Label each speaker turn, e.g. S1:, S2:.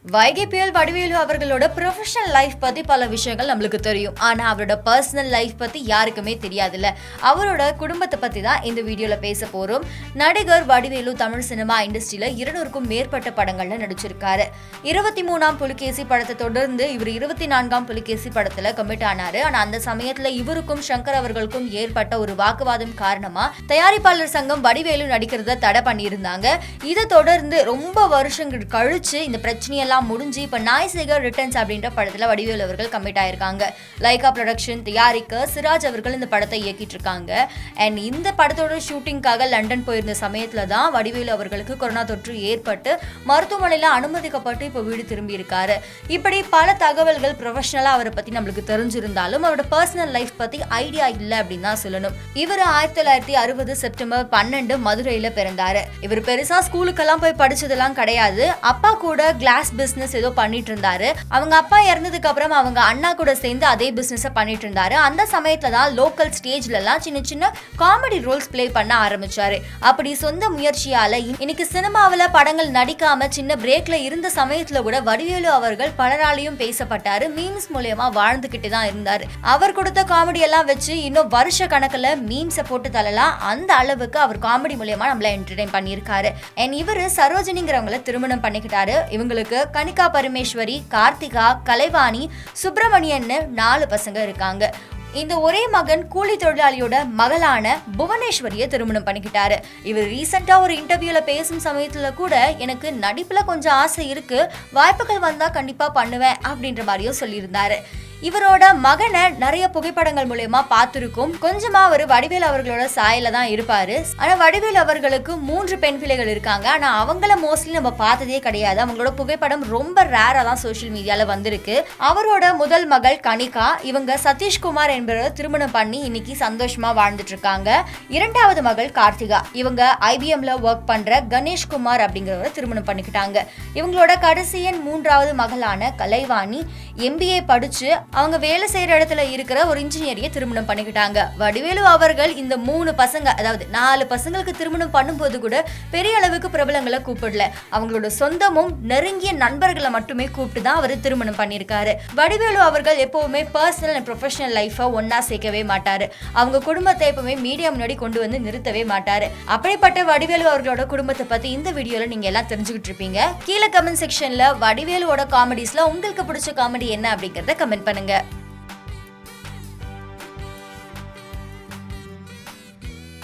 S1: வைகை புயல் வடிவேலு அவர்களோட professional life பத்தி பல விஷயங்கள் நம்மளுக்கு தெரியும். ஆனா அவரோட பர்சனல் லைஃப் பத்தி யாருக்குமே தெரியாதுல்ல. அவரோட குடும்பத்தை பத்தி தான் இந்த வீடியோல பேச போறோம். நடிகர் வடிவேலு தமிழ் சினிமா இண்டஸ்ட்ரியில 200க்கும் மேற்பட்ட படங்கள்ல நடிச்சிருக்காரு. 23ஆம் புலிகேசி படத்தை தொடர்ந்து இவர் 24ஆம் புலிகேசி படத்துல கமிட் ஆனாரு. ஆனா அந்த சமயத்துல இவருக்கும் சங்கர் அவர்களுக்கும் ஏற்பட்ட ஒரு வாக்குவாதம் காரணமா தயாரிப்பாளர் சங்கம் வடிவேலு நடிக்கிறத தடை பண்ணியிருந்தாங்க. இதை தொடர்ந்து ரொம்ப வருஷங்கள் கழிச்சு இந்த பிரச்சனையெல்லாம் முடிஞ்சு இப்ப நாய்சேகர் ரிட்டர்ன்ஸ் அப்படின்ற படத்துல வடிவேலு அவர்கள் கமிட் ஆயிருக்காங்க. லைகா ப்ரொடக்ஷன் தயாரிக்க சிராஜ் அவர்கள் இந்த படத்தை இயக்கிட்டு இருக்காங்க. அண்ட் இந்த படத்தோட ஷூட்டிங்காக லண்டன் போயிருந்த சமயத்துல தான் வடிவேலு அவர்களுக்கு கொரோனா தொற்று ஏற்பட்டு மருத்துவமனையில அனுமதிக்கப்பட்டு இப்ப வீடு திரும்பி இருக்காரு. இப்படி பல தகவல்கள் ப்ரொஃபஷனலா அவரை பத்தி நம்மளுக்கு தெரிஞ்சிருந்தாலும் அவரோட பர்சனல் லைஃப் பத்தி ஐடியா இல்ல அப்படின்னு தான் சொல்லணும். இவர் 1960 செப்டம்பர் 12 மதுரையில பிறந்தாரு. இவர் பெருசா ஸ்கூலுக்கெல்லாம் போய் படிச்சதெல்லாம் கிடையாது. அப்பா கூட கிளாஸ் பிசினஸ் ஏதோ பண்ணிட்டு இருந்தாரு. அவங்க அப்பா இறந்ததுக்கு அப்புறம் அவங்க அண்ணா கூட சேர்ந்து அதே பிசினஸ் பண்ணிட்டு இருந்தாரு. அந்த சமயத்துல தான் லோக்கல் ஸ்டேஜ்ல எல்லாம் சின்ன சின்ன காமெடி ரோல்ஸ் பிளே பண்ண ஆரம்பிச்சாரு. அப்படி சொந்த முயற்சியால இன்னைக்கு சினிமாவில படங்கள் நடிக்காம சின்ன பிரேக்ல இருந்த சமயத்துல கூட வடிவேலு அவர்கள் பலராலையும் பேசப்பட்டாரு. மீம்ஸ் மூலமா வாழ்ந்துகிட்டு தான் இருந்தாரு. அவர் கொடுத்த காமெடி எல்லாம் வச்சு இன்னும் வருஷ கணக்குல மீம்ஸை போட்டு தள்ளலாம். அந்த அளவுக்கு அவர் காமெடி மூலமா நம்மள என்டர்டெயின் பண்ணியிருக்காரு. இவரு சரோஜினிங்கிறவங்களை திருமணம் பண்ணிக்கிட்டாரு. இவங்களுக்கு கனிகா பரமேஸ்வரி, கார்த்திகா, கலைவாணி, சுப்பிரமணியன்னு 4 பசங்க இருக்காங்க. இந்த ஒரே மகன் கூலி தொழிலாளியோட மகளான புவனேஸ்வரியை திருமணம் பண்ணிக்கிட்டாரு. இவர் ரீசெண்டா ஒரு இன்டர்வியூல பேசும் சமயத்துல கூட எனக்கு நடிப்புல கொஞ்சம் ஆசை இருக்கு, வாய்ப்புகள் வந்தா கண்டிப்பா பண்ணுவேன் அப்படின்ற மாதிரியும் சொல்லியிருந்தாரு. இவரோட மகனை நிறைய புகைப்படங்கள் மூலமா பார்த்திருக்கும். கொஞ்சமா அவர் வடிவேலு அவர்களோட சாயல தான் இருப்பாரு. ஆனா வடிவேலு அவர்களுக்கு 3 பெண் பிள்ளைகள் இருக்காங்க. ஆனா அவங்கள மோஸ்ட்லி நம்ம பார்த்ததே கிடையாது. அவங்களோட புகைப்படம் ரொம்ப ரேரா தான் சோசியல் மீடியால வந்திருக்கு. அவரோட முதல் மகள் கனிகா, இவங்க சதீஷ்குமார் என்பவரை திருமணம் பண்ணி இன்னைக்கு சந்தோஷமா வாழ்ந்துட்டு இருக்காங்க. 2வது மகள் கார்த்திகா, இவங்க IBMல ஒர்க் பண்ற கணேஷ்குமார் அப்படிங்கிறவரை திருமணம் பண்ணிக்கிட்டாங்க. இவங்களோட கடைசியன் 3வது மகளான கலைவாணி MBA படிச்சு அவங்க வேலை செய்யற இடத்துல இருக்கிற ஒரு இன்ஜினியரியை திருமணம் பண்ணிக்கிட்டாங்க. வடிவேலு அவர்கள் இந்த 3 பசங்க, அதாவது 4 பசங்களுக்கு திருமணம் பண்ணும்போது கூட பெரிய அளவுக்கு பிரபலங்களை கூப்பிடல. அவங்களோட சொந்தமும் நெருங்கிய நண்பர்களை மட்டுமே கூப்பிட்டு தான் அவர் திருமணம் பண்ணியிருக்காரு. வடிவேலு அவர்கள் எப்பவுமே பர்சனல் அண்ட் ப்ரொஃபஷனல் லைஃபை ஒன்னா சேர்க்கவே மாட்டாரு. அவங்க குடும்பத்தை எப்பவுமே மீடியா முன்னாடி கொண்டு வந்து நிறுத்தவே மாட்டாரு. அப்படிப்பட்ட வடிவேலு அவர்களோட குடும்பத்தை பத்தி இந்த வீடியோல நீங்க எல்லாம் தெரிஞ்சுக்கிட்டு இருப்பீங்க. கீழே கமெண்ட் செக்ஷன்ல வடிவேலுவோட காமெடிஸ்ல உங்களுக்கு பிடிச்ச காமெடி என்ன அப்படிங்கறத கமெண்ட் பண்ணுங்க.